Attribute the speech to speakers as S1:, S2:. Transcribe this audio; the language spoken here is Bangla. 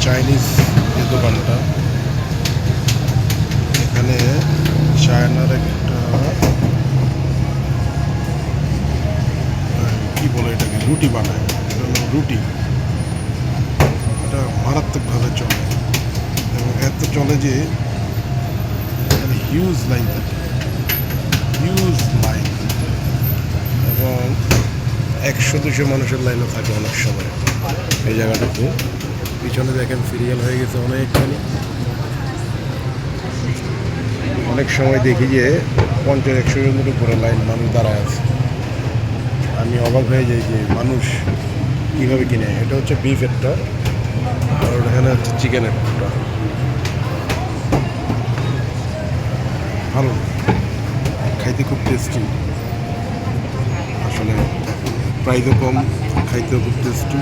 S1: চাইনিজ যে দোকানটা, এখানে চায়নার একটা কি বলে এটাকে, রুটি বানায়। এটা হলো রুটি, এটা মারাত্মকভাবে চলে এবং এত চলে যে এখানে হিউজ লাইন থাকে, হিউজ লাইন, এবং 100-200 মানুষের লাইনও থাকে অনেক সময় এই জায়গাটাতে। পিছনে দেখেন সিরিয়াল হয়ে গেছে অনেকখানি। অনেক সময় দেখি যে 50-100 জনের উপরে লাইন মানুষ দাঁড়ায় আছে। আমি অবাক হয়ে যাই যে মানুষ কীভাবে কিনে। এটা হচ্ছে বিফেরটা, আর এখানে হচ্ছে চিকেনেরটা। ভালো, খাইতে খুব টেস্টি, আসলে প্রাইসও কম, খাইতেও খুব টেস্টি।